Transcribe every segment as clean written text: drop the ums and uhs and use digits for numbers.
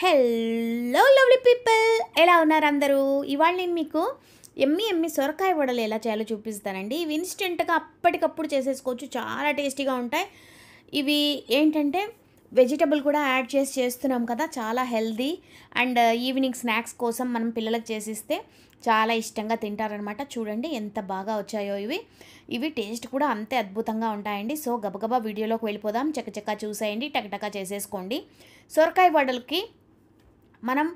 Hello lovely people, ఎలా ఉన్నారు అందరూ? ఇవాళ నేను మీకు ఎమ్మి సొరకాయ వడలు ఎలా చేయాలో చూపిస్తానండి. ఇవి ఇన్స్టెంట్గా అప్పటికప్పుడు చేసేసుకోవచ్చు, చాలా టేస్టీగా ఉంటాయి. ఇవి ఏంటంటే వెజిటబుల్ కూడా యాడ్ చేసి చేస్తున్నాం కదా, చాలా హెల్దీ. అండ్ ఈవినింగ్ స్నాక్స్ కోసం మనం పిల్లలకు చేసిస్తే చాలా ఇష్టంగా తింటారనమాట. చూడండి ఎంత బాగా వచ్చాయో ఇవి టేస్ట్ కూడా అంతే అద్భుతంగా ఉంటాయండి. సో గబగబా వీడియోలోకి వెళ్ళిపోదాం. చకచకా చూసేయండి, టకటకా చేసేసుకోండి. సొరకాయ వడలకి మనం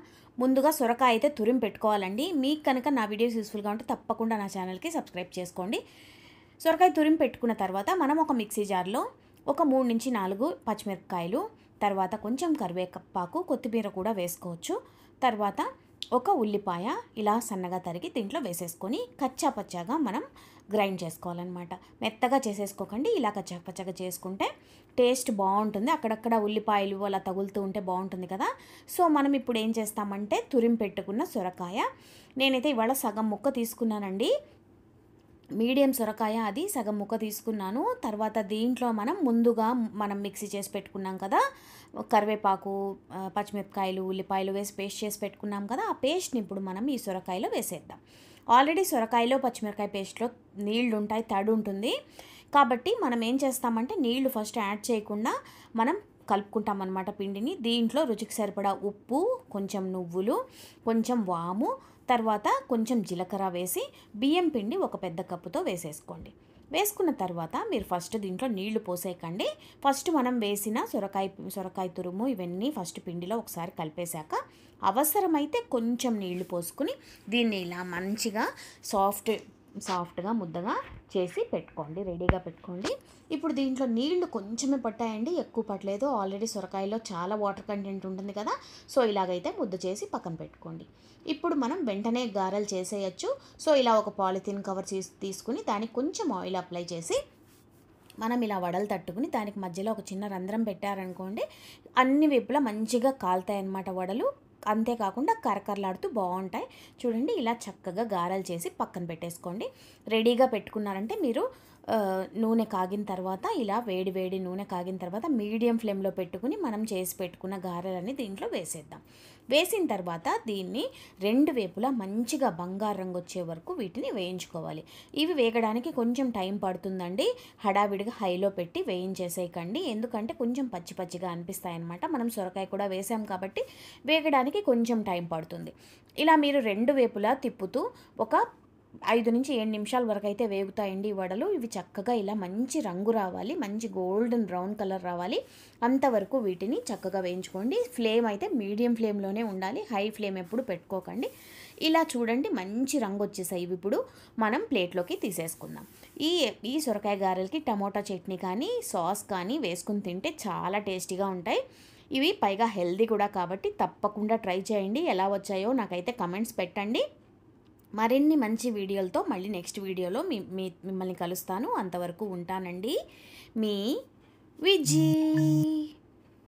ముందుగా సొరకాయ అయితే తురిమి పెట్టుకోవాలండి. మీకు కనుక నా వీడియోస్ యూస్ఫుల్గా ఉంటే తప్పకుండా నా ఛానల్కి సబ్స్క్రైబ్ చేసుకోండి. సొరకాయ తురిమి పెట్టుకున్న తర్వాత మనం ఒక మిక్సీ జార్లో ఒక 3 నుంచి 4 పచ్చిమిరపకాయలు, తర్వాత కొంచెం కరివేపాకు, కొత్తిమీర కూడా వేసుకోవచ్చు. తర్వాత ఒక ఉల్లిపాయ ఇలా సన్నగా తరిగి దీంట్లో వేసేసుకొని కచ్చా పచ్చాగా మనం గ్రైండ్ చేసుకోవాలన్నమాట. మెత్తగా చేసేసుకోకండి, ఇలా కచ్చా పచ్చగా చేసుకుంటే టేస్ట్ బాగుంటుంది. అక్కడక్కడ ఉల్లిపాయలు అలా తగులుతూ ఉంటే బాగుంటుంది కదా. సో మనం ఇప్పుడు ఏం చేస్తామంటే తురిమి పెట్టుకున్న సొరకాయ, నేనైతే ఇవాళ సగం ముక్క తీసుకున్నానండి. మీడియం సొరకాయ అది సగం ముక్క తీసుకున్నాను. తర్వాత దీంట్లో ముందుగా మనం మిక్సీ చేసి పెట్టుకున్నాం కదా, కరివేపాకు, పచ్చిమిరపకాయలు, ఉల్లిపాయలు వేసి పేస్ట్ చేసి పెట్టుకున్నాం కదా, ఆ పేస్ట్ని ఇప్పుడు మనం ఈ సొరకాయలో వేసేద్దాం. ఆల్రెడీ సొరకాయలో పచ్చిమిరపకాయ పేస్ట్లో నీళ్లు ఉంటాయి, తడి ఉంటుంది. కాబట్టి మనం ఏం చేస్తామంటే నీళ్లు ఫస్ట్ యాడ్ చేయకుండా మనం కలుపుకుంటాం అన్నమాట పిండిని. దీంట్లో రుచికి సరిపడా ఉప్పు, కొంచెం నువ్వులు, కొంచెం వాము, తర్వాత కొంచెం జీలకర్ర వేసి బియ్యం పిండి ఒక పెద్ద కప్పుతో వేసేసుకోండి. వేసుకున్న తర్వాత మీరు ఫస్ట్ దీంట్లో నీళ్లు పోసేయకండి. ఫస్ట్ మనం వేసిన సొరకాయ తురుము ఇవన్నీ ఫస్ట్ పిండిలో ఒకసారి కలిపేశాక అవసరమైతే కొంచెం నీళ్లు పోసుకుని దీన్ని ఇలా మంచిగా సాఫ్ట్గా ముద్దగా చేసి పెట్టుకోండి, రెడీగా పెట్టుకోండి. ఇప్పుడు దీంట్లో నీళ్లు కొంచెమే పట్టాయండి, ఎక్కువ పట్టలేదు. ఆల్రెడీ సొరకాయలో చాలా వాటర్ కంటెంట్ ఉంటుంది కదా. సో ఇలాగైతే ముద్ద చేసి పక్కన పెట్టుకోండి. ఇప్పుడు మనం వెంటనే గారెలు చేసేయచ్చు. సో ఇలా ఒక పాలిథిన్ కవర్ తీసుకుని దానికి కొంచెం ఆయిల్ అప్లై చేసి మనం ఇలా వడలు తట్టుకుని దానికి మధ్యలో ఒక చిన్న రంధ్రం పెట్టారనుకోండి, అన్ని వైపులా మంచిగా కాలుతాయి అన్నమాట వడలు. అంతేకాకుండా కరకరలాడుతూ బాగుంటాయి. చూడండి ఇలా చక్కగా గారెలు చేసి పక్కన పెట్టేసుకోండి. రెడీగా పెట్టుకున్నారంటే మీరు నూనె కాగిన తర్వాత ఇలా వేడి నూనె కాగిన తర్వాత మీడియం ఫ్లేమ్లో పెట్టుకుని మనం చేసి పెట్టుకున్న గారెలన్నీ దీంట్లో వేసేద్దాం. వేసిన తర్వాత దీన్ని 2 వైపులా మంచిగా బంగారు రంగు వచ్చే వరకు వీటిని వేయించుకోవాలి. ఇవి వేగడానికి కొంచెం టైం పడుతుందండి. హడావిడిగా హైలో పెట్టి వేయించేసేయకండి, ఎందుకంటే కొంచెం పచ్చిగా అనిపిస్తాయి అన్నమాట. మనం సొరకాయ కూడా వేసాం కాబట్టి వేగడానికి కొంచెం టైం పడుతుంది. ఇలా మీరు 2 వైపులా తిప్పుతూ ఒక 5 నుంచి 7 నిమిషాల వరకు అయితే వేగుతాయండి ఈ వడలు. ఇవి చక్కగా ఇలా మంచి రంగు రావాలి, మంచి గోల్డెన్ బ్రౌన్ కలర్ రావాలి, అంతవరకు వీటిని చక్కగా వేయించుకోండి. ఫ్లేమ్ అయితే మీడియం ఫ్లేమ్లోనే ఉండాలి, హై ఫ్లేమ్ ఎప్పుడు పెట్టుకోకండి. ఇలా చూడండి మంచి రంగు వచ్చేసాయి. ఇవి ఇప్పుడు మనం ప్లేట్లోకి తీసేసుకుందాం. ఈ సొరకాయ గారెలకి టమోటా చట్నీ కానీ సాస్ కానీ వేసుకుని తింటే చాలా టేస్టీగా ఉంటాయి. ఇవి పైగా హెల్దీ కూడా కాబట్టి తప్పకుండా ట్రై చేయండి. ఎలా వచ్చాయో నాకైతే కమెంట్స్ పెట్టండి. మరిన్ని మంచి వీడియోలతో మళ్ళీ నెక్స్ట్ వీడియోలో మిమ్మల్ని కలుస్తాను. అంతవరకు ఉంటానండి, మీ విజీ.